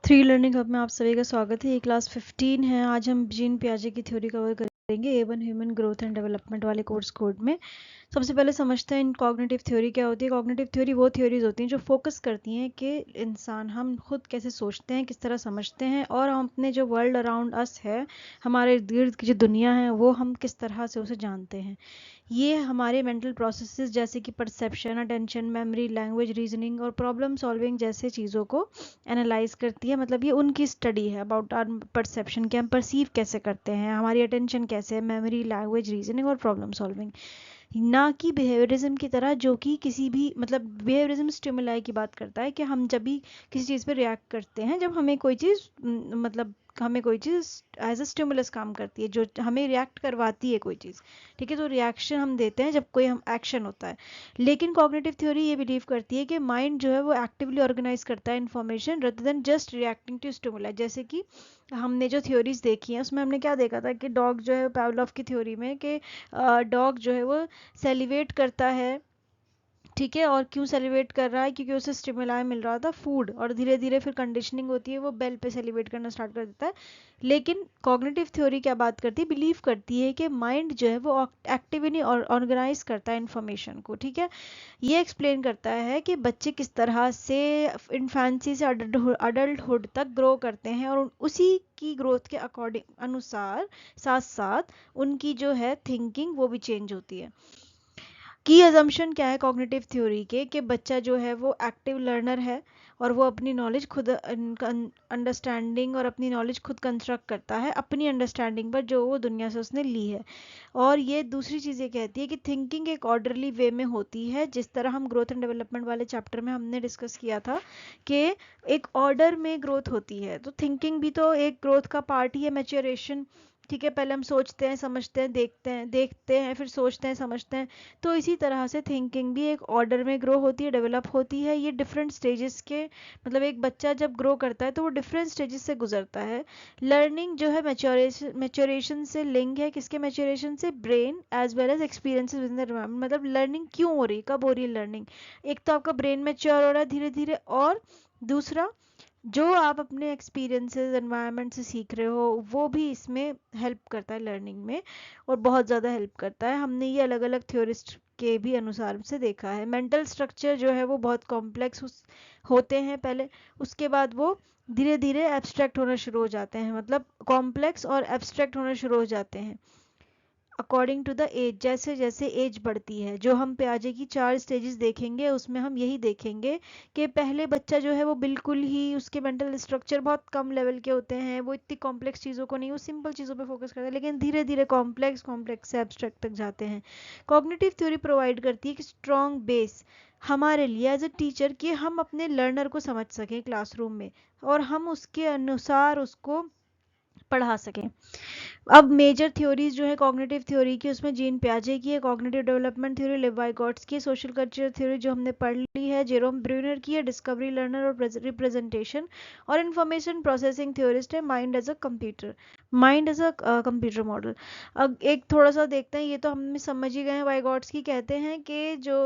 Three learning hub में आप सभी का स्वागत है। ये क्लास 15 है। आज हम जीन पियाजे की थ्योरी कवर करेंगे A1 human growth and development वाले कोर्स कोड में। सबसे पहले समझते हैं इन कॉग्निटिव थ्योरी क्या होती है। कॉग्निटिव थ्योरी वो थ्योरीज होती हैं जो फोकस करती हैं कि इंसान हम खुद कैसे सोचते हैं, किस तरह समझते हैं और हम अपने जो वर्ल्ड अराउंड अस है, हमारे इर्द गिर्द की जो दुनिया है, वो हम किस तरह से उसे जानते हैं। ये हमारे मेंटल प्रोसेसेस जैसे कि perception, attention, memory, language, reasoning और प्रॉब्लम सॉल्विंग जैसे चीज़ों को एनालाइज करती है। मतलब ये उनकी स्टडी है अबाउट आर परसेप्शन, कि हम परसीव कैसे करते हैं, हमारी अटेंशन कैसे है, मेमोरी, लैंग्वेज, रीजनिंग और प्रॉब्लम सॉल्विंग। ना कि बिहेवियरिज्म की तरह, जो कि किसी भी मतलब बिहेवियरिज्म स्टिमुलाई की बात करता है कि हम जब भी किसी चीज़ पे रिएक्ट करते हैं, जब हमें कोई चीज़ मतलब हमें कोई चीज़ एज अ स्टिमुलस काम करती है, जो हमें रिएक्ट करवाती है कोई चीज़, ठीक है। तो रिएक्शन हम देते हैं जब कोई हम एक्शन होता है। लेकिन कॉग्निटिव थ्योरी ये बिलीव करती है कि माइंड जो है वो एक्टिवली ऑर्गेनाइज करता है information rather than just reacting to stimuli. जैसे कि हमने जो थ्योरीज देखी हैं उसमें हमने क्या देखा था कि डॉग जो है, पावलोव की थ्योरी में, कि डॉग जो है वो सेलिवेट करता है, ठीक है। और क्यों सेलिब्रेट कर रहा है? क्योंकि उसे स्टिमुलाई मिल रहा था, फूड, और धीरे धीरे फिर कंडीशनिंग होती है, वो बेल पे सेलिब्रेट करना स्टार्ट कर देता है। लेकिन कॉग्निटिव थ्योरी क्या बात करती है, बिलीव करती है कि माइंड जो है वो एक्टिवली ऑर्गेनाइज करता है इन्फॉर्मेशन को, ठीक है। ये एक्सप्लेन करता है कि बच्चे किस तरह से इन्फेंसी से अडल्टहुड तक ग्रो करते हैं, और उसी की ग्रोथ के अकॉर्डिंग अनुसार साथ साथ उनकी जो है थिंकिंग वो भी चेंज होती है। की अजम्पशन क्या है कॉग्निटिव थ्योरी के, कि बच्चा जो है वो एक्टिव लर्नर है और वो अपनी नॉलेज खुद अंडरस्टैंडिंग और अपनी नॉलेज खुद कंस्ट्रक्ट करता है अपनी अंडरस्टैंडिंग पर जो वो दुनिया से उसने ली है। और ये दूसरी चीज़ ये कहती है कि थिंकिंग एक ऑर्डरली वे में होती है, जिस तरह हम ग्रोथ एंड डेवलपमेंट वाले चैप्टर में हमने डिस्कस किया था कि एक ऑर्डर में ग्रोथ होती है। तो थिंकिंग भी तो एक ग्रोथ का पार्ट ही है, मैच्योरेशन, ठीक है। पहले हम सोचते हैं, समझते हैं, देखते हैं, फिर सोचते हैं, समझते हैं। तो इसी तरह से थिंकिंग भी एक ऑर्डर में ग्रो होती है, डेवलप होती है। ये डिफरेंट स्टेजेस के, मतलब एक बच्चा जब ग्रो करता है तो वो डिफरेंट स्टेजेस से गुजरता है। लर्निंग जो है मैच्योरेशन से लिंक है, किसके मैच्योरेशन से? Brain as well as experiences with the environment. मतलब लर्निंग क्यों हो रही है, कब हो रही है लर्निंग? एक तो आपका ब्रेन मैच्योर हो रहा है धीरे धीरे, और दूसरा जो आप अपने एक्सपीरियंसेस एनवायरनमेंट से सीख रहे हो वो भी इसमें हेल्प करता है लर्निंग में, और बहुत ज़्यादा हेल्प करता है। हमने ये अलग अलग थ्योरिस्ट के भी अनुसार से देखा है। मेंटल स्ट्रक्चर जो है वो बहुत कॉम्प्लेक्स होते हैं पहले, उसके बाद वो धीरे धीरे एब्स्ट्रैक्ट होना शुरू हो जाते हैं, मतलब कॉम्प्लेक्स और एब्स्ट्रैक्ट होना शुरू हो जाते हैं अकॉर्डिंग टू द एज। जैसे जैसे एज बढ़ती है, जो हम पियाजे की 4 स्टेजेस देखेंगे उसमें हम यही देखेंगे कि पहले बच्चा जो है वो बिल्कुल ही, उसके मेंटल स्ट्रक्चर बहुत कम लेवल के होते हैं, वो इतनी कॉम्प्लेक्स चीज़ों को नहीं, वो सिंपल चीज़ों पे फोकस करता है। लेकिन धीरे धीरे कॉम्प्लेक्स से एब्स्ट्रैक्ट तक जाते हैं। कॉग्निटिव थ्योरी प्रोवाइड करती है कि स्ट्रॉन्ग बेस हमारे लिए एज अ टीचर, कि हम अपने लर्नर को समझ सकें क्लासरूम में, और हम उसके अनुसार उसको पढ़ा सकें। अब मेजर थ्योरीज जो है कॉग्निटिव थ्योरी की, उसमें जीन पियाजे की है, कॉग्निटिव डेवलपमेंट थ्योरी लेव वाइगॉट्स की, सोशल कल्चर थ्योरी जो हमने पढ़ ली है जेरोम ब्रूनर की है, डिस्कवरी लर्नर और रिप्रेजेंटेशन, और इंफॉर्मेशन प्रोसेसिंग थ्योरिस्ट है mind as a computer, mind as a computer model. अब एक थोड़ा सा देखते हैं, ये तो हम समझ ही गए हैं। वाइगॉट्स की कहते हैं कि जो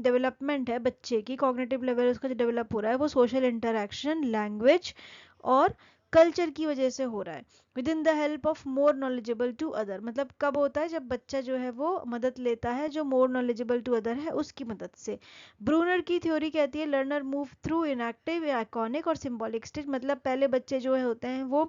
डेवलपमेंट है बच्चे की, कॉग्निटिव लेवल उसका जो डेवलप हो रहा है वो सोशल इंटरेक्शन, लैंग्वेज और कल्चर की वजह से हो रहा है, with in the help of more knowledgeable to other. मतलब कब होता है? जब बच्चा जो है वो मदद लेता है जो मोर नॉलेजेबल टू अदर है उसकी मदद से। ब्रूनर की थ्योरी कहती है learner move through inactive, iconic और सिंबॉलिक स्टेज। मतलब पहले बच्चे जो है होते हैं वो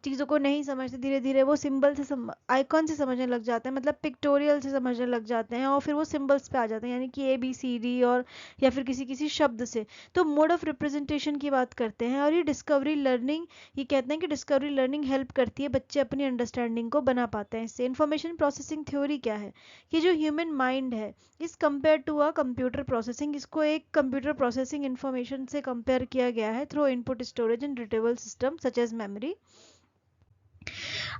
चीज़ों को नहीं समझते, धीरे धीरे वो सिंबल से आइकॉन से समझने लग जाते हैं, मतलब पिक्टोरियल से समझने लग जाते हैं, और फिर वो सिंबल्स पे आ जाते हैं, यानी कि ABCD, और या फिर किसी किसी शब्द से। तो मोड ऑफ रिप्रेजेंटेशन की बात करते हैं। और ये डिस्कवरी लर्निंग, ये कहते हैं कि डिस्कवरी लर्निंग हेल्प करती है, बच्चे अपनी अंडरस्टैंडिंग को बना पाते हैं इससे। इंफॉर्मेशन प्रोसेसिंग थ्योरी क्या है? कि जो ह्यूमन माइंड है is compare to a computer processing, इसको एक कंप्यूटर प्रोसेसिंग इंफॉर्मेशन से कंपेयर किया गया है through input storage and retrieval system such as memory.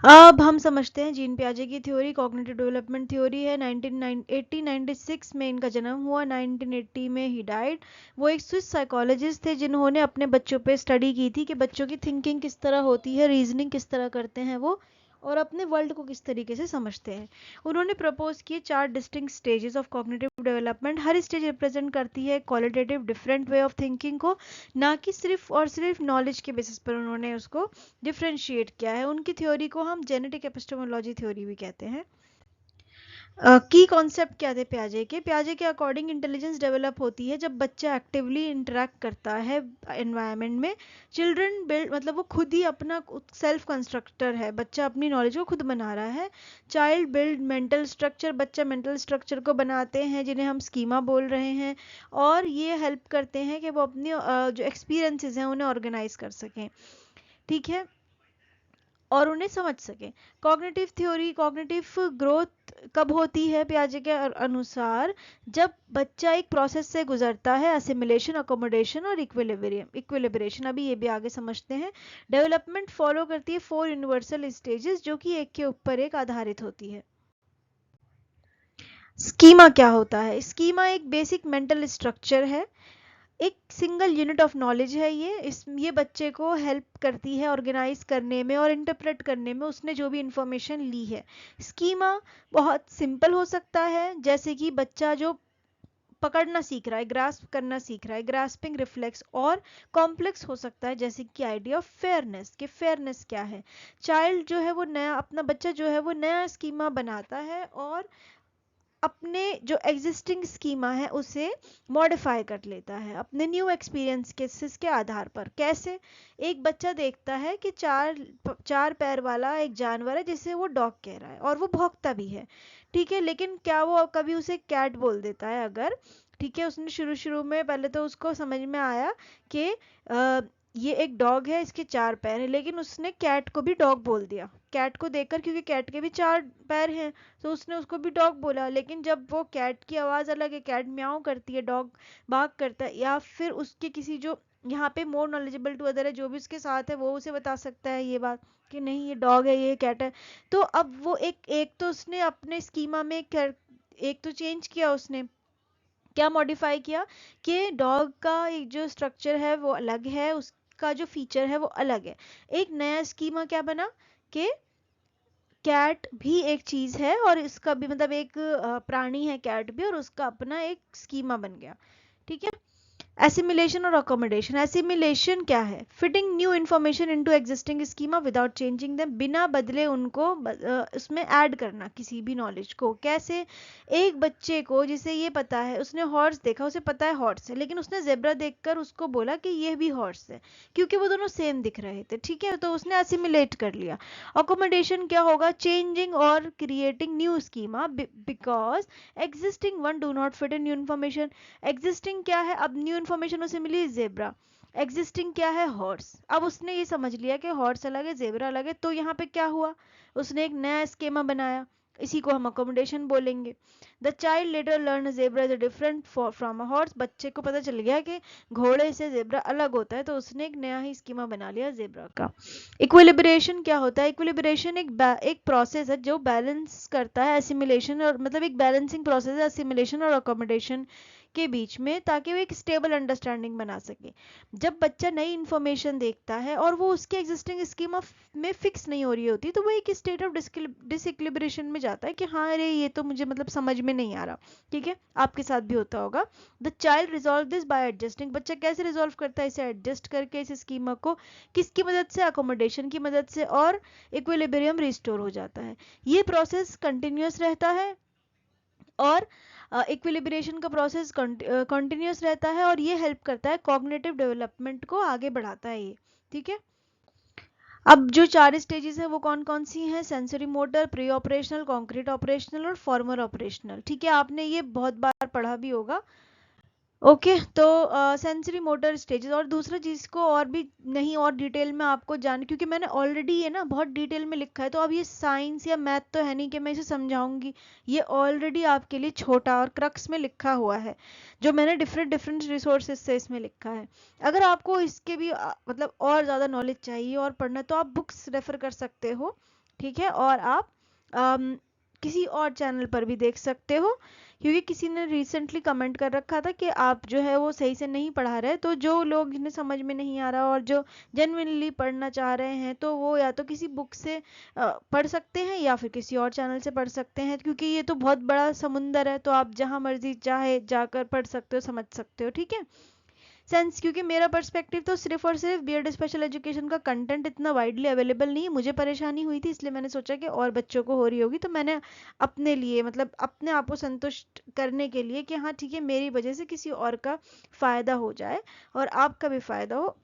अब हम समझते हैं जीन पियाजे की थ्योरी। कॉग्निटिव डेवलपमेंट थ्योरी है, 1996 में इनका जन्म हुआ, 1980 में ही डाइड। वो एक स्विस साइकोलॉजिस्ट थे जिन्होंने अपने बच्चों पे स्टडी की थी कि बच्चों की थिंकिंग किस तरह होती है, रीजनिंग किस तरह करते हैं वो, और अपने वर्ल्ड को किस तरीके से समझते हैं। उन्होंने प्रपोज किए 4 distinct stages of cognitive development. Her stage represent करती है qualitative different way of thinking को, ना कि सिर्फ और सिर्फ नॉलेज के बेसिस पर उन्होंने उसको डिफ्रेंशिएट किया है। उनकी थ्योरी को हम जेनेटिक एपिस्टेमोलॉजी थ्योरी भी कहते हैं। की कॉन्सेप्ट क्या थे प्याजे के? प्याजे के अकॉर्डिंग इंटेलिजेंस डेवलप होती है जब बच्चा एक्टिवली इंटरेक्ट करता है एनवायरनमेंट में। चिल्ड्रन बिल्ड मतलब वो खुद ही अपना सेल्फ कंस्ट्रक्टर है, बच्चा अपनी नॉलेज को खुद बना रहा है। चाइल्ड बिल्ड मेंटल स्ट्रक्चर, बच्चा मेंटल स्ट्रक्चर को बनाते हैं जिन्हें हम स्कीमा बोल रहे हैं, और ये हेल्प करते हैं कि वो अपनी जो एक्सपीरियंसेस हैं उन्हें ऑर्गेनाइज कर सकें, ठीक है, और उन्हें समझ सकें। कॉग्निटिव थ्योरी, कॉग्निटिव ग्रोथ कब होती है पियाजे के अनुसार? जब बच्चा एक प्रोसेस से गुजरता है, असिमिलेशन, अकोमोडेशन और इक्विलिब्रेशन। अभी ये भी आगे समझते हैं। डेवलपमेंट फॉलो करती है 4 यूनिवर्सल स्टेजेस जो कि एक के ऊपर एक आधारित होती है। स्कीमा क्या होता है? स्कीमा एक बेसिक मेंटल स्ट्रक्चर है, एक सिंगल यूनिट ऑफ नॉलेज है ये बच्चे को हेल्प करती है ऑर्गेनाइज करने में और इंटरप्रेट करने में उसने जो भी इंफॉर्मेशन ली है। स्कीमा बहुत सिंपल हो सकता है, जैसे कि बच्चा जो पकड़ना सीख रहा है, ग्रास्प करना सीख रहा है, ग्रास्पिंग रिफ्लेक्स, और कॉम्प्लेक्स हो सकता है जैसे कि आइडिया ऑफ फेयरनेस, कि फेयरनेस क्या है। चाइल्ड जो है वो नया, अपना बच्चा जो है वो नया स्कीमा बनाता है और अपने जो एग्जिस्टिंग स्कीमा है उसे मॉडिफाई कर लेता है अपने न्यू एक्सपीरियंस केसेस के आधार पर। कैसे? एक बच्चा देखता है कि चार पैर वाला एक जानवर है जिसे वो डॉग कह रहा है और वो भौंकता भी है, ठीक है, लेकिन क्या वो कभी उसे कैट बोल देता है? अगर, ठीक है, उसने शुरू शुरू में पहले तो उसको समझ में आया कि ये एक डॉग है, इसके 4 पैर है, लेकिन उसने कैट को भी डॉग बोल दिया कैट को देखकर, क्योंकि कैट के भी 4 पैर हैं, तो उसने उसको भी डॉग बोला। लेकिन जब वो कैट की आवाज़ अलग है, कैट म्याऊं करती है, डॉग बाग करता है, या फिर उसके किसी जो यहाँ पे मोर नॉलेजेबल टू अदर है, जो भी उसके साथ है वो उसे बता सकता है ये बात कि नहीं ये डॉग है, ये कैट है। तो अब वो एक तो उसने अपने स्कीमा में एक तो चेंज किया, उसने क्या मॉडिफाई किया कि डॉग का एक जो स्ट्रक्चर है वो अलग है, उसका जो फीचर है वो अलग है। एक नया स्कीमा क्या बना कि कैट भी एक चीज है और इसका भी मतलब एक प्राणी है कैट भी, और उसका अपना एक स्कीमा बन गया, ठीक है। एसिमिलेशन और अकोमोडेशन। एसिमिलेशन क्या है? Fitting new information into existing schema without changing them, बिना बदले उनको उसमें ऐड करना किसी भी नॉलेज को। कैसे? एक बच्चे को जिसे ये पता है, उसने हॉर्स देखा, उसे पता है हॉर्स है, लेकिन उसने जेब्रा देखकर उसको बोला कि ये भी हॉर्स है, क्योंकि वो दोनों सेम दिख रहे थे, ठीक है, तो उसने एसिमिलेट कर लिया। अकोमोडेशन क्या होगा? चेंजिंग और creating new schema because existing one do not fit in new information. Existing क्या है? अब न्यू इन्फॉर्मेशन उसे मिली जेब्रा, एग्जिस्टिंग क्या है? हॉर्स। अब उसने ये समझ लिया कि हॉर्स अलग है, जेब्रा अलग है, तो यहाँ पे क्या हुआ? उसने एक नया स्कीमा बनाया, इसी को हम अकोमोडेशन बोलेंगे। The child later learn zebra is different from a horse. बच्चे को पता चल गया कि घोड़े से जेब्रा अलग होता है, तो उसने एक नया ही स्कीमा बना लिया जेब्रा का। इक्विलिब्रेशन क्या होता है? इक्विलिब्रेशन एक प्रोसेस है जो बैलेंस करता है एसिमिलेशन और मतलब एक बैलेंसिंग प्रोसेस है एसिमिलेशन और अकोमोडेशन के बीच में, ताकि वो एक स्टेबल अंडरस्टैंडिंग बना सके। जब बच्चा नई इंफॉर्मेशन देखता है और वो उसके एग्जिस्टिंग स्कीमा में फिक्स नहीं हो रही होती, तो वो एक स्टेट ऑफ डिसइक्लिब्रेशन में जाता है कि हाँ अरे ये तो मुझे मतलब समझ में नहीं आ रहा, ठीक है, आपके साथ भी होता होगा। The child resolve this by adjusting. बच्चा कैसे रिजॉल्व करता है? इसे एडजस्ट करके इस स्कीमा को, किसकी मदद से? अकोमोडेशन की मदद से, और इक्विलिब्रियम रिस्टोर हो जाता है। ये प्रोसेस कंटिन्यूस रहता है और इक्विलिब्रेशन का प्रोसेस कंटिन्यूस रहता है, और ये हेल्प करता है कॉग्निटिव डेवलपमेंट को आगे बढ़ाता है ये, ठीक है। अब जो 4 स्टेजेस है वो कौन कौन सी हैं? Sensory motor, pre operational, concrete operational और फॉर्मर ऑपरेशनल, ठीक है, आपने ये बहुत बार पढ़ा भी होगा। ओके तो सेंसरी मोटर स्टेजेस, और दूसरा चीज को और भी नहीं और डिटेल में आपको जान, क्योंकि मैंने ऑलरेडी ये ना बहुत डिटेल में लिखा है, तो अब ये साइंस या मैथ तो है नहीं कि मैं इसे समझाऊंगी, ये ऑलरेडी आपके लिए छोटा और क्रक्स में लिखा हुआ है जो मैंने डिफरेंट डिफरेंट रिसोर्सेज से इसमें लिखा है। अगर आपको इसके भी मतलब और ज़्यादा नॉलेज चाहिए और पढ़ना, तो आप बुक्स रेफर कर सकते हो, ठीक है, और आप किसी और चैनल पर भी देख सकते हो क्योंकि किसी ने रिसेंटली कमेंट कर रखा था कि आप जो है वो सही से नहीं पढ़ा रहे, तो जो लोग जिन्हें समझ में नहीं आ रहा और जो जेन्युइनली पढ़ना चाह रहे हैं तो वो या तो किसी बुक से पढ़ सकते हैं या फिर किसी और चैनल से पढ़ सकते हैं, क्योंकि ये तो बहुत बड़ा समुंदर है, तो आप जहाँ मर्जी चाहे जाकर पढ़ सकते हो, समझ सकते हो, ठीक है। सेंस, क्योंकि मेरा पर्सपेक्टिव तो सिर्फ और सिर्फ बीएड स्पेशल एजुकेशन का कंटेंट इतना वाइडली अवेलेबल नहीं है, मुझे परेशानी हुई थी, इसलिए मैंने सोचा कि और बच्चों को हो रही होगी, तो मैंने अपने लिए मतलब अपने आप को संतुष्ट करने के लिए कि हाँ ठीक है, मेरी वजह से किसी और का फ़ायदा हो जाए और आपका भी फ़ायदा हो,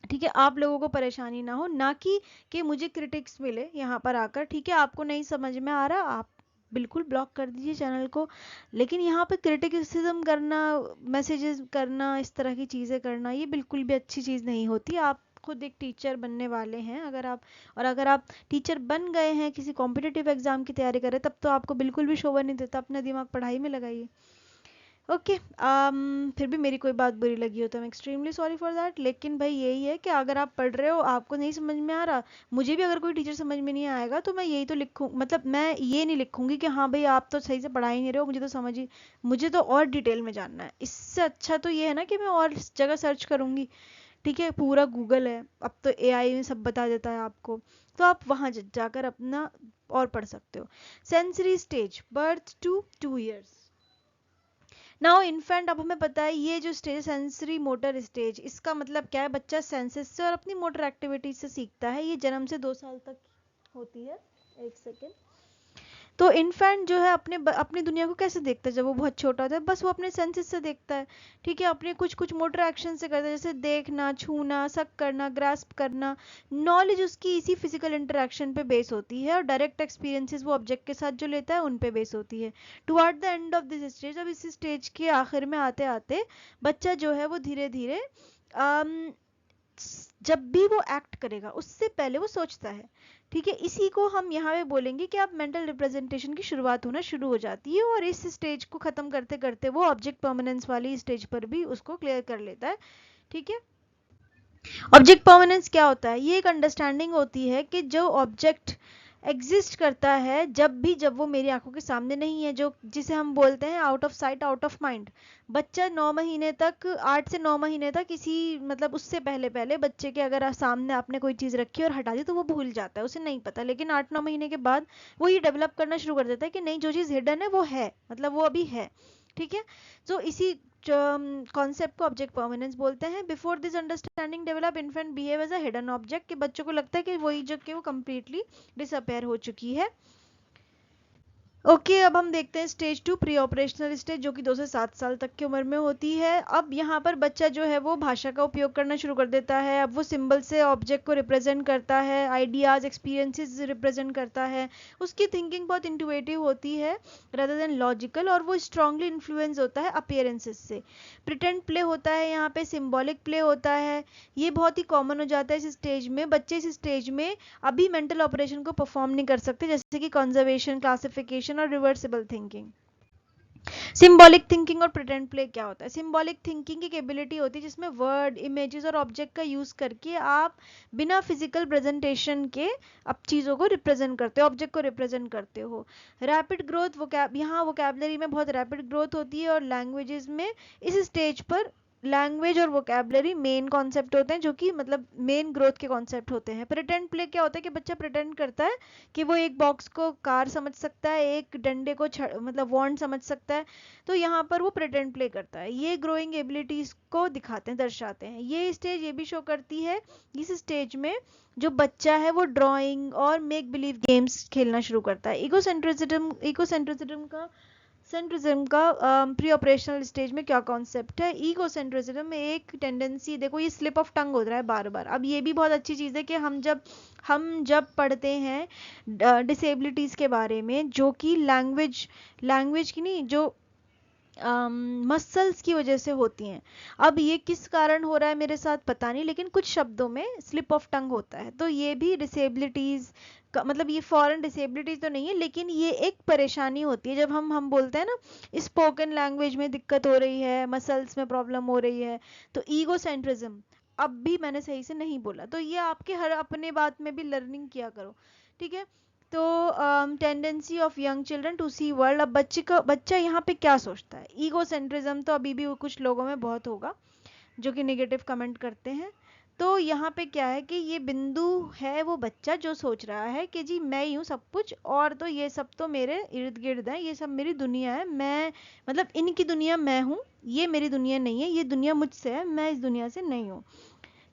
ठीक है, आप लोगों को परेशानी ना हो, ना कि मुझे क्रिटिक्स मिले यहाँ पर आकर, ठीक है। आपको नहीं समझ में आ रहा, आप बिल्कुल ब्लॉक कर दीजिए चैनल को, लेकिन यहाँ पे क्रिटिसिज्म करना, मैसेजेस करना, इस तरह की चीज़ें करना, ये बिल्कुल भी अच्छी चीज़ नहीं होती। आप खुद एक टीचर बनने वाले हैं, अगर आप टीचर बन गए हैं, किसी कॉम्पिटिटिव एग्जाम की तैयारी कर रहे हैं, तब तो आपको बिल्कुल भी शोभा नहीं देता, अपना दिमाग पढ़ाई में लगाइए। ओके फिर भी मेरी कोई बात बुरी लगी हो तो मैं एक्सट्रीमली सॉरी फॉर दैट, लेकिन भाई यही है कि अगर आप पढ़ रहे हो, आपको नहीं समझ में आ रहा, मुझे भी अगर कोई टीचर समझ में नहीं आएगा तो मैं यही तो लिखूँ, मतलब मैं ये नहीं लिखूंगी कि हाँ भाई आप तो सही से पढ़ा ही नहीं रहे हो, मुझे तो समझ ही, मुझे तो और डिटेल में जानना है। इससे अच्छा तो ये है ना कि मैं और जगह सर्च करूंगी, ठीक है, पूरा गूगल है, अब तो एआई में सब बता देता है आपको, तो आप वहां जाकर अपना और पढ़ सकते हो। Sensory stage, birth to 2 years। Now infant, अब हमें पता है ये जो स्टेज सेंसरी मोटर स्टेज, इसका मतलब क्या है, बच्चा सेंसेस से और अपनी मोटर एक्टिविटीज से सीखता है, ये जन्म से 2 साल तक होती है। एक सेकेंड। तो इन्फेंट जो है अपनी दुनिया को कैसे देखता है, जब वो बहुत छोटा होता है, बस वो अपने सेंसेस से देखता है, ठीक है, अपने कुछ कुछ मोटर एक्शन से करता है, जैसे देखना, छूना, सक करना, ग्रास्प करना। नॉलेज उसकी इसी फिजिकल इंटरेक्शन पे बेस होती है और डायरेक्ट एक्सपीरियंसेस वो ऑब्जेक्ट के साथ जो लेता है उन पे बेस होती है। Toward the end of this stage, अब इस स्टेज के आखिर में आते आते बच्चा जो है वो धीरे धीरे जब भी वो एक्ट करेगा उससे पहले वो सोचता है, ठीक है। इसी को हम यहाँ पे बोलेंगे कि आप मेंटल रिप्रेजेंटेशन की शुरुआत होना शुरू हो जाती है, और इस स्टेज को खत्म करते करते वो ऑब्जेक्ट परमानेंस वाली स्टेज पर भी उसको क्लियर कर लेता है, ठीक है। ऑब्जेक्ट परमानेंस क्या होता है, ये एक अंडरस्टैंडिंग होती है कि जो ऑब्जेक्ट एग्जिस्ट करता है जब वो मेरी आंखों के सामने नहीं है, जो जिसे हम बोलते हैं out of sight out of mind. बच्चा 9 महीने तक, 8 से 9 महीने तक, किसी मतलब उससे पहले पहले बच्चे के अगर सामने आपने कोई चीज रखी और हटा दी तो वो भूल जाता है, उसे नहीं पता, लेकिन 8-9 महीने के बाद वो ये डेवलप करना शुरू कर देता है कि नहीं, जो चीज हिडन है वो है, मतलब वो अभी है, ठीक है। तो इसी कॉन्सेप्ट को ऑब्जेक्ट परमानेंस बोलते हैं। Before this understanding develop, infant behave as a hidden object, कि बच्चों को लगता है कि वही जो कि वो कंप्लीटली डिसअपेयर हो चुकी है। ओके अब हम देखते हैं स्टेज 2, प्री ऑपरेशनल स्टेज, जो कि 2 से 7 साल तक की उम्र में होती है। अब यहाँ पर बच्चा जो है वो भाषा का उपयोग करना शुरू कर देता है, अब वो सिंबल से ऑब्जेक्ट को रिप्रेजेंट करता है, आइडियाज एक्सपीरियंसेस रिप्रेजेंट करता है, उसकी थिंकिंग बहुत इंटुएटिव होती है rather देन लॉजिकल, और वो स्ट्रांगली इन्फ्लुएंस होता है अपीयरेंसेस से। प्रिटेंड प्ले होता है, यहाँ पे सिम्बॉलिक प्ले होता है, ये बहुत ही कॉमन हो जाता है इस स्टेज में। बच्चे इस स्टेज में अभी मेंटल ऑपरेशन को परफॉर्म नहीं कर सकते, जैसे कि कंजर्वेशन, क्लासिफिकेशन और रिवर्सिबल थिंकिंग। सिंबॉलिक थिंकिंग और प्रिटेंड प्ले क्या होता है, सिंबॉलिक थिंकिंग एक एबिलिटी होती है जिसमें वर्ड, इमेजेस और ऑब्जेक्ट का यूज करके आप बिना फिजिकल प्रेजेंटेशन के अब चीजों को रिप्रेजेंट करते हो, ऑब्जेक्ट को रिप्रेजेंट करते हो। रैपिड ग्रोथ, यहाँ वोकैबुलरी में बहुत रैपिड ग्रोथ होती है, और लैंग्वेजेस में इस स्टेज पर लैंग्वेज और वोकैबुलरी मेन कॉन्सेप्ट होते हैं, जो कि मतलब मेन ग्रोथ के कॉन्सेप्ट होते हैं। प्रिटेंड प्ले क्या होता है कि बच्चा प्रिटेंड करता है कि वो एक बॉक्स को कार समझ सकता है, एक डंडे को मतलब वॉन्ड समझ सकता है, तो यहाँ पर वो प्रिटेंड प्ले करता है। ये ग्रोइंग एबिलिटीज को दिखाते हैं, दर्शाते हैं। ये स्टेज ये भी शो करती है, इस स्टेज में जो बच्चा है वो ड्राइंग और मेक बिलीव गेम्स खेलना शुरू करता है। सेंट्रिज्म का प्री ऑपरेशनल स्टेज में क्या कॉन्सेप्ट है, ईगोसेंट्रिज्म में एक टेंडेंसी, देखो ये स्लिप ऑफ टंग हो रहा है बार बार। अब ये भी बहुत अच्छी चीज़ है कि हम जब पढ़ते हैं डिसेबिलिटीज़ के बारे में, जो कि लैंग्वेज की नहीं, जो मसल्स की वजह से होती हैं। अब ये किस कारण हो रहा है मेरे साथ पता नहीं, लेकिन कुछ शब्दों में स्लिप ऑफ टंग होता है, तो ये भी डिसेबिलिटीज का मतलब, ये फॉरेन डिसेबिलिटीज तो नहीं है, लेकिन ये एक परेशानी होती है जब हम बोलते हैं ना स्पोकन लैंग्वेज में दिक्कत हो रही है, मसल्स में प्रॉब्लम हो रही है। तो ईगोसेंट्रिज्म, अब भी मैंने सही से नहीं बोला, तो ये आपके हर अपने बात में भी लर्निंग किया करो, ठीक है। तो tendency of young children to see world, अब बच्चा यहाँ पे क्या सोचता है, ईगो सेंट्रिज्म तो अभी भी कुछ लोगों में बहुत होगा जो कि नेगेटिव कमेंट करते हैं। तो यहाँ पे क्या है कि ये बिंदु है वो बच्चा जो सोच रहा है कि जी मैं ही हूँ सब कुछ, और तो ये सब तो मेरे इर्द गिर्द है, ये सब मेरी दुनिया है, मैं मतलब इनकी दुनिया मैं हूँ, ये मेरी दुनिया नहीं है, ये दुनिया मुझसे है, मैं इस दुनिया से नहीं हूँ।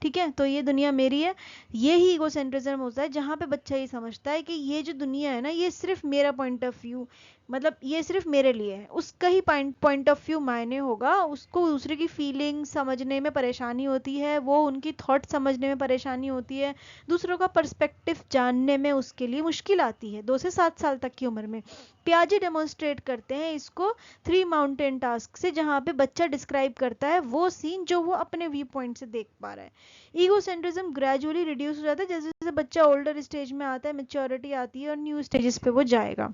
ठीक है, तो ये दुनिया मेरी है। ये ही ईगोसेंट्रिज्म होता है जहाँ पे बच्चा ये समझता है कि ये जो दुनिया है ना, ये सिर्फ मेरा पॉइंट ऑफ व्यू, मतलब ये सिर्फ मेरे लिए है, उसका ही पॉइंट ऑफ व्यू मायने होगा, उसको दूसरे की फीलिंग समझने में परेशानी होती है, वो उनकी थॉट समझने में परेशानी होती है, दूसरों का पर्सपेक्टिव जानने में उसके लिए मुश्किल आती है 2 से 7 साल तक की उम्र में। पियाजे डेमोन्स्ट्रेट करते हैं इसको 3 माउंटेन टास्क से, जहाँ पे बच्चा डिस्क्राइब करता है वो सीन जो वो अपने व्यू पॉइंट से देख पा रहा है। ईगोसेंट्रिज्म ग्रेजुअली रिड्यूस हो जाता है जैसे जैसे बच्चा ओल्डर स्टेज में आता है, मेच्योरिटी आती है और न्यू स्टेजेस पे वो जाएगा।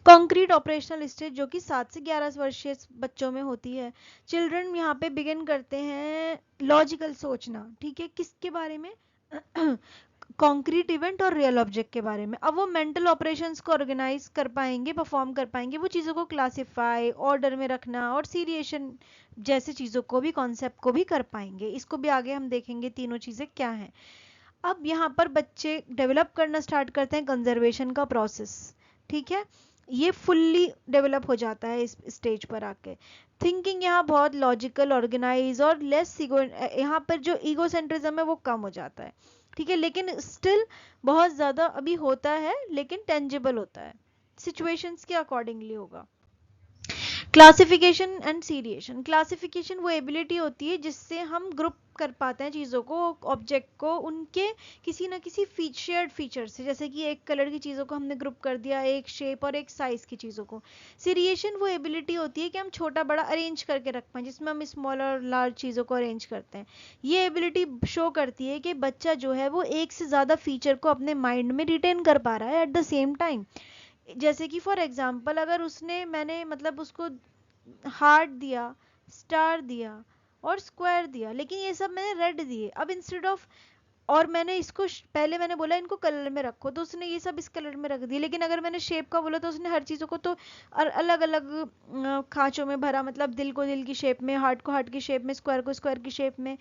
कॉन्क्रीट ऑपरेशनल स्टेज जो कि 7 से 11 वर्षीय बच्चों में होती है। चिल्ड्रन यहाँ पे बिगिन करते हैं लॉजिकल सोचना, ठीक है, किसके बारे में कॉन्क्रीट इवेंट और रियल ऑब्जेक्ट के बारे में। अब वो मेंटल ऑपरेशंस को ऑर्गेनाइज कर पाएंगे, परफॉर्म कर पाएंगे, वो चीज़ों को क्लासिफाई ऑर्डर में रखना और सीरिएशन जैसे चीज़ों को भी, कॉन्सेप्ट को भी कर पाएंगे। इसको भी आगे हम देखेंगे तीनों चीज़ें क्या हैं। अब यहाँ पर बच्चे डेवलप करना स्टार्ट करते हैं कंजर्वेशन का प्रोसेस, ठीक है, ये फुल्ली डेवलप हो जाता है इस स्टेज पर आके। थिंकिंग यहाँ बहुत लॉजिकल, ऑर्गेनाइज और लेस ईगो, यहाँ पर जो ईगोसेंट्रिज्म है वो कम हो जाता है, ठीक है, लेकिन स्टिल बहुत ज़्यादा अभी होता है, लेकिन टेंजिबल होता है, सिचुएशंस के अकॉर्डिंगली होगा। क्लासिफिकेशन एंड सीरिएशन, क्लासिफिकेशन वो एबिलिटी होती है जिससे हम ग्रुप कर पाते हैं चीज़ों को, ऑब्जेक्ट को, उनके किसी ना किसी शेयर्ड फीचर से, जैसे कि एक कलर की चीज़ों को हमने ग्रुप कर दिया, एक शेप और एक साइज की चीज़ों को। सीरिएशन वो एबिलिटी होती है कि हम छोटा बड़ा अरेंज करके रख पाएं, जिसमें हम स्मॉल और लार्ज चीज़ों को अरेंज करते हैं। ये एबिलिटी शो करती है कि बच्चा जो है वो एक से ज़्यादा फीचर को अपने माइंड में रिटेन कर पा रहा है एट द सेम टाइम। जैसे कि फॉर एग्जाम्पल अगर मैंने मतलब उसको हार्ट दिया, स्टार दिया और स्क्वायर दिया, लेकिन ये सब मैंने रेड दिए, अब इंस्टेड ऑफ, और मैंने इसको पहले मैंने बोला इनको कलर में रखो तो उसने ये सब इस कलर में रख दिए, लेकिन अगर मैंने शेप का बोला तो उसने हर चीज़ों को तो अलग अलग खांचों में भरा, मतलब दिल को दिल की शेप में, हार्ट को हार्ट की शेप में, स्क्वायर को स्क्वायर की शेप में,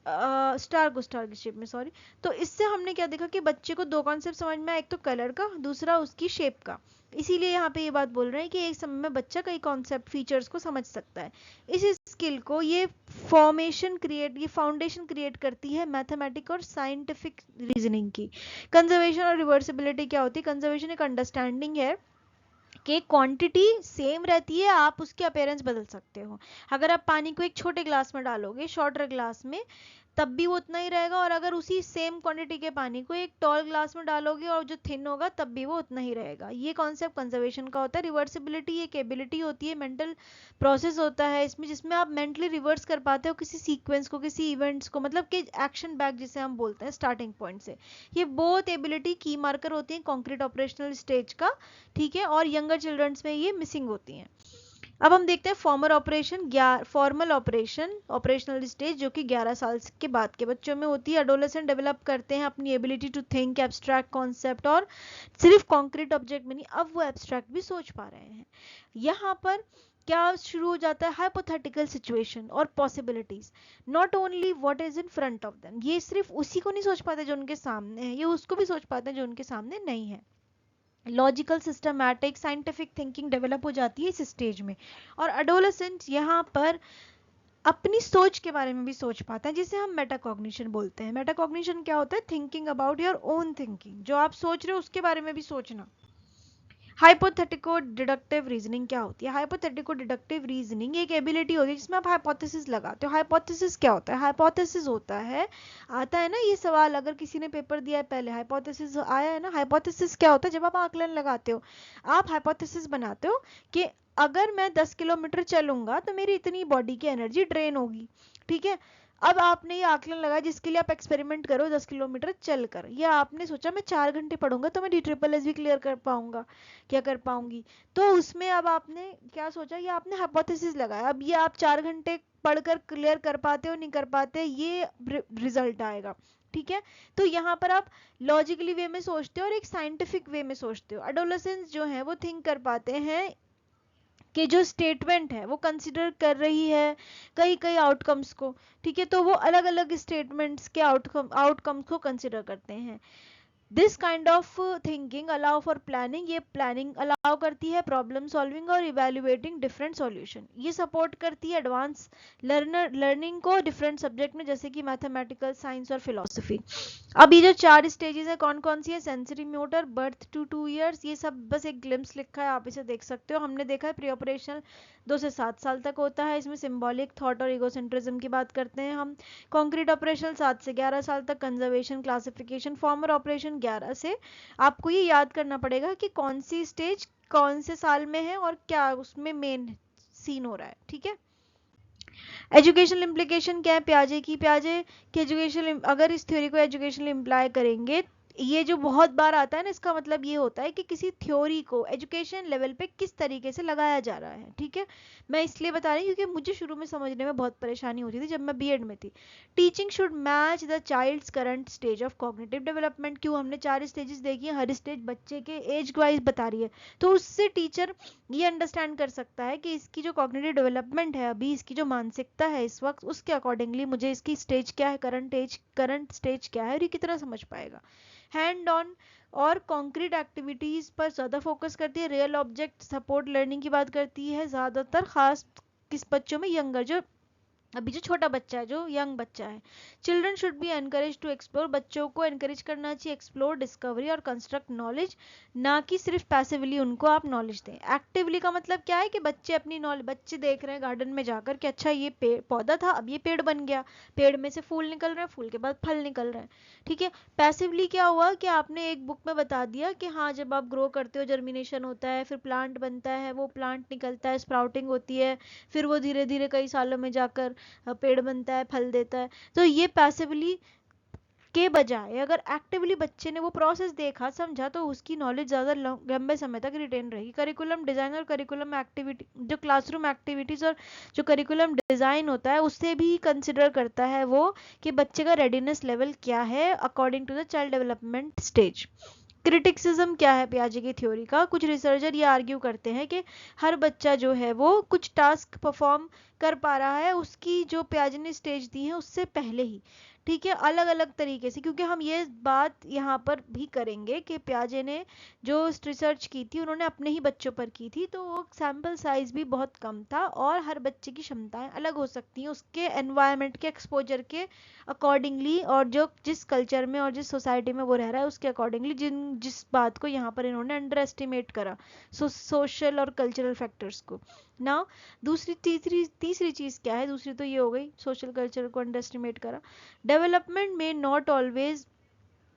स्टार को स्टार की शेप में, सॉरी। तो इससे हमने क्या देखा कि बच्चे को 2 कॉन्सेप्ट समझ में आया, एक तो कलर का, दूसरा उसकी शेप का। इसीलिए यहाँ पे ये बात बोल रहे हैं कि एक समय में बच्चा कई कॉन्सेप्ट फीचर्स को समझ सकता है। इस स्किल को ये फाउंडेशन क्रिएट करती है मैथमेटिक और साइंटिफिक रीजनिंग की। कंजर्वेशन और रिवर्सिबिलिटी क्या होती है? कंजर्वेशन एक अंडरस्टैंडिंग है कि क्वांटिटी सेम रहती है, आप उसके अपीयरेंस बदल सकते हो। अगर आप पानी को एक छोटे ग्लास में डालोगे, शॉर्टर ग्लास में, तब भी वो उतना ही रहेगा, और अगर उसी सेम क्वांटिटी के पानी को एक टॉल ग्लास में डालोगे और जो थिन होगा तब भी वो उतना ही रहेगा। ये कॉन्सेप्ट कंजर्वेशन का होता है। रिवर्सिबिलिटी एक एबिलिटी होती है, मेंटल प्रोसेस होता है इसमें, जिसमें आप मेंटली रिवर्स कर पाते हो किसी सीक्वेंस को, किसी इवेंट्स को, मतलब कि एक्शन बैक जिसे हम बोलते हैं स्टार्टिंग पॉइंट से। ये बोथ एबिलिटी की मार्कर होती हैं कॉन्क्रीट ऑपरेशनल स्टेज का, ठीक है, और यंगर चिल्ड्रंस में ये मिसिंग होती हैं। अब हम देखते हैं फॉर्मल ऑपरेशन ऑपरेशनल स्टेज, जो कि 11 साल के बाद के बच्चों में होती है। एडोलेसेंट डेवलप करते हैं अपनी ability to think abstract concept, और सिर्फ कॉन्क्रीट ऑब्जेक्ट में नहीं, अब वो एब्स्ट्रैक्ट भी सोच पा रहे हैं। यहाँ पर क्या शुरू हो जाता है? हाइपोथेटिकल सिचुएशन और possibilities, not only what is in front of them. ये सिर्फ उसी को नहीं सोच पाते जो उनके सामने है, ये उसको भी सोच पाते हैं जो उनके सामने नहीं है। Logical, systematic, scientific thinking develop हो जाती है इस स्टेज में। और एडोलेसेंट यहाँ पर अपनी सोच के बारे में भी सोच पाते हैं, जिसे हम मेटाकॉग्निशन बोलते हैं। मेटाकॉग्निशन क्या होता है? Thinking about your own thinking, जो आप सोच रहे हो उसके बारे में भी सोचना। हाइपोथेटिको डिडक्टिव रीजनिंग क्या होती है? हाइपोथेटिको डिडक्टिव रीजनिंग एक एबिलिटी होती है जिसमें आप हाइपोथेसिस लगाते हो। हाइपोथेसिस क्या होता है? हाइपोथेसिस होता है, आता है ना ये सवाल, अगर किसी ने पेपर दिया है पहले, हाइपोथेसिस आया है ना। हाइपोथेसिस क्या होता है? जब आप आकलन लगाते हो, आप हाइपोथेसिस बनाते हो कि अगर मैं 10 किलोमीटर चलूंगा तो मेरी इतनी बॉडी की एनर्जी ड्रेन होगी, ठीक है। अब आपने ये आकलन लगाया जिसके लिए आप एक्सपेरिमेंट करो 10 किलोमीटर चल कर, या आपने सोचा मैं 4 घंटे पढ़ूंगा तो मैं DSSS भी क्लियर कर पाऊंगा, क्या कर पाऊंगी, तो उसमें अब आपने क्या सोचा, ये आपने हाइपोथेसिस लगाया। अब ये आप 4 घंटे पढ़कर क्लियर कर पाते हो नहीं कर पाते, ये रिजल्ट आएगा। ठीक है, तो यहाँ पर आप लॉजिकली वे में सोचते हो और एक साइंटिफिक वे में सोचते हो। एडोलेसेंस जो है वो थिंक कर पाते हैं कि जो स्टेटमेंट है वो कंसिडर कर रही है कई कई आउटकम्स को। ठीक है, तो वो अलग अलग स्टेटमेंट्स के आउटकम्स को कंसिडर करते हैं। This kind of thinking allow for planning, ये प्लानिंग अलाउ करती है, प्रॉब्लम सॉल्विंग और इवेल्युएटिंग डिफरेंट सॉल्यूशन, ये सपोर्ट करती है एडवांस लर्निंग को डिफरेंट सब्जेक्ट में, जैसे कि मैथमेटिकल, साइंस और फिलोसफी। अब ये जो 4 स्टेजेस है कौन कौन सी है, sensory motor, birth to 2 years, ये सब बस एक ग्लिम्स लिखा है, आप इसे देख सकते हो। हमने देखा है प्री ऑपरेशन 2 से 7 साल तक होता है, इसमें सिंबॉलिक थॉट और इगोसेंट्रिज्म की बात करते हैं हम। कॉन्क्रीट ऑपरेशन 7 से 11 साल तक, कंजर्वेशन, क्लासिफिकेशन, फॉर्मर ऑपरेशन 11 से। आपको ये याद करना पड़ेगा कि कौन सी स्टेज कौन से साल में है और क्या उसमें मेन सीन हो रहा है। ठीक है, एजुकेशनल इम्प्लीकेशन क्या है प्याजे की, प्याजे की एजुकेशनल, अगर इस थ्योरी को एजुकेशनल इम्प्लाई करेंगे, ये जो बहुत बार आता है ना, इसका मतलब ये होता है कि किसी थ्योरी को एजुकेशन लेवल पे किस तरीके से लगाया जा रहा है। ठीक है, मैं इसलिए बता रही हूँ क्योंकि मुझे शुरू में समझने में बहुत परेशानी होती थी जब मैं बीएड में थी। Teaching should match the child's current stage of cognitive development. क्यों, हमने 4 स्टेजेस देखी है, हर स्टेज बच्चे के एज वाइज बता रही है, तो उससे टीचर ये अंडरस्टैंड कर सकता है कि इसकी जो कॉग्निटिव डेवलपमेंट है अभी, इसकी जो मानसिकता है इस वक्त, उसके अकॉर्डिंगली मुझे इसकी स्टेज क्या है, करंट स्टेज क्या है, और ये कितना समझ पाएगा। हैंड ऑन और कॉन्क्रीट एक्टिविटीज पर ज़्यादा फोकस करती है, रियल ऑब्जेक्ट सपोर्ट लर्निंग की बात करती है ज़्यादातर, खास किस बच्चों में, यंगर, जो अभी जो छोटा बच्चा है, जो यंग बच्चा है। Children should be encourage to explore, बच्चों को एनकरेज करना चाहिए एक्सप्लोर, डिस्कवरी और कंस्ट्रक्ट नॉलेज, ना कि सिर्फ पैसिवली उनको आप नॉलेज दें। एक्टिवली का मतलब क्या है कि बच्चे अपनी नॉलेज, बच्चे देख रहे हैं गार्डन में जाकर कि अच्छा ये पेड़ पौधा था, अब ये पेड़ बन गया, पेड़ में से फूल निकल रहे हैं, फूल के बाद फल निकल रहे हैं। ठीक है, पैसिवली क्या हुआ कि आपने एक बुक में बता दिया कि हाँ जब आप ग्रो करते हो जर्मिनेशन होता है, फिर प्लांट बनता है, वो प्लांट निकलता है, स्प्राउटिंग होती है, फिर वो धीरे धीरे कई सालों में जाकर पेड़ बनता है, फल देता है। तो ये पैसिवली के बजाय अगर एक्टिवली बच्चे ने वो प्रोसेस देखा समझा, तो उसकी नॉलेज ज़्यादा लंबे समय तक रिटेन रहेगी। करिकुलम डिज़ाइन और करिकुलम एक्टिविटी, जो क्लासरूम एक्टिविटीज़ और जो करिकुलम डिज़ाइन होता है उससे भी कंसिडर करता है वो कि बच्चे का रेडीनेस लेवल क्या है according to the child development stage. Criticism क्या है पियाजे की थ्योरी का, कुछ रिसर्चर ये आर्ग्यू करते हैं कि हर बच्चा जो है वो कुछ टास्क परफॉर्म कर पा रहा है उसकी जो पियाजे ने स्टेज दी है उससे पहले ही। ठीक है, अलग अलग तरीके से, क्योंकि हम ये बात यहाँ पर भी करेंगे कि पियाजे ने जो रिसर्च की थी उन्होंने अपने ही बच्चों पर की थी, तो वो सैम्पल साइज भी बहुत कम था और हर बच्चे की क्षमताएं अलग हो सकती हैं उसके एनवायरनमेंट के एक्सपोजर के अकॉर्डिंगली, और जो जिस कल्चर में और जिस सोसाइटी में वो रह रहा है उसके अकॉर्डिंगली, जिस बात को यहाँ पर इन्होंने अंडर एस्टिमेट करा, सोशल और कल्चरल फैक्टर्स को। नाउ दूसरी तीसरी चीज़ क्या है, दूसरी तो ये हो गई सोशल कल्चर को अंडर एस्टिमेट करा। डेवलपमेंट में not always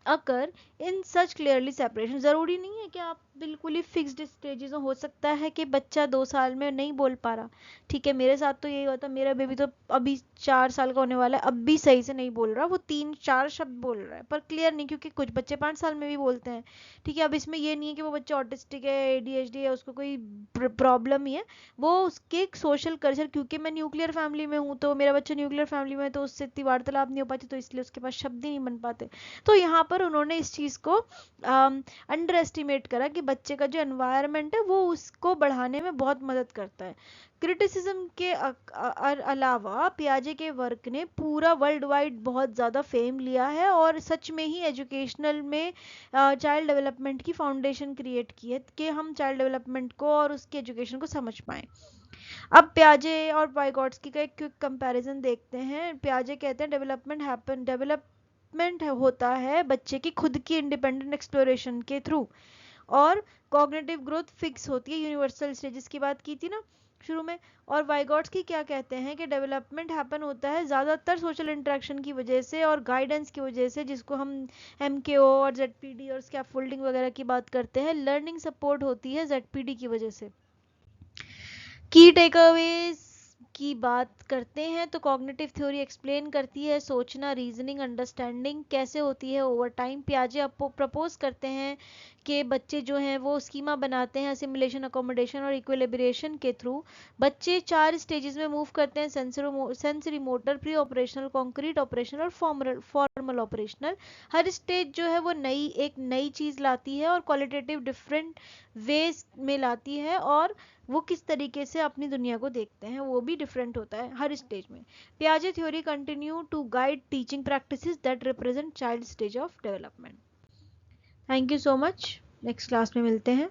occur in such clearly separation, ज़रूरी नहीं है कि आप बिल्कुल ही फिक्स्ड स्टेजेस में, हो सकता है कि बच्चा 2 साल में नहीं बोल पा रहा। ठीक है, मेरे साथ तो यही हुआ था, मेरा बेबी तो अभी 4 साल का होने वाला है, अब भी सही से नहीं बोल रहा, वो 3-4 शब्द बोल रहा है पर क्लियर नहीं, क्योंकि कुछ बच्चे 5 साल में भी बोलते हैं। ठीक है, अब इसमें ये नहीं है कि वो बच्चा ऑटिस्टिक है, ADHD है, उसको कोई प्रॉब्लम ही है, वो उसके सोशल कल्चर, क्योंकि मैं न्यूक्लियर फैमिली में हूँ तो मेरा बच्चा न्यूक्लियर फैमिली में है तो उससे इतनी वार्तालाप नहीं हो पाती, तो इसलिए उसके पास शब्द ही नहीं बन पाते। तो यहाँ पर उन्होंने इस चीज़ को अंडर एस्टिमेट करा कि बच्चे का जो एनवायरनमेंट है वो उसको बढ़ाने में बहुत मदद करता है। क्रिटिसिज्म के अलावा पियाजे के वर्क ने पूरा वर्ल्ड वाइड बहुत ज़्यादा फेम लिया है और सच में ही एजुकेशनल में चाइल्ड डेवलपमेंट की फाउंडेशन क्रिएट की है कि हम चाइल्ड डेवलपमेंट को और उसकी एजुकेशन को समझ पाएँ। अब पियाजे और वाइगॉट्स्की का एक क्विक कंपैरिजन देखते हैं। पियाजे कहते हैं डेवलपमेंट होता है बच्चे की खुद की इंडिपेंडेंट एक्सप्लोरेशन के थ्रू, और कॉग्निटिव ग्रोथ फिक्स होती है, यूनिवर्सल स्टेजेस की बात की थी ना शुरू में। और वाइगॉट्स्की क्या कहते हैं कि डेवलपमेंट हैपन होता है ज़्यादातर सोशल इंटरेक्शन की वजह से और गाइडेंस की वजह से, जिसको हम MKO और ZPD और स्कैफोल्डिंग वगैरह की बात करते हैं। लर्निंग सपोर्ट होती है ZPD की वजह से। की टेकअवेज की बात करते हैं तो कॉग्निटिव थ्योरी एक्सप्लेन करती है सोचना, रीजनिंग, अंडरस्टैंडिंग कैसे होती है ओवर टाइम। पियाजे प्रपोज करते हैं कि बच्चे जो हैं वो स्कीमा बनाते हैं असिमिलेशन, अकोमोडेशन और इक्विलिब्रेशन के थ्रू। बच्चे 4 स्टेजेस में मूव करते हैं, sensory, motor, pre operational, concrete operational और फॉर्मल ऑपरेशनल। हर स्टेज जो है वो एक नई चीज़ लाती है और क्वालिटेटिव डिफरेंट वेज में लाती है, और वो किस तरीके से अपनी दुनिया को देखते हैं वो भी डिफरेंट होता है हर स्टेज में। पियाजे theory continue to guide teaching practices that represent child stage of development. Thank you so much, next class में मिलते हैं।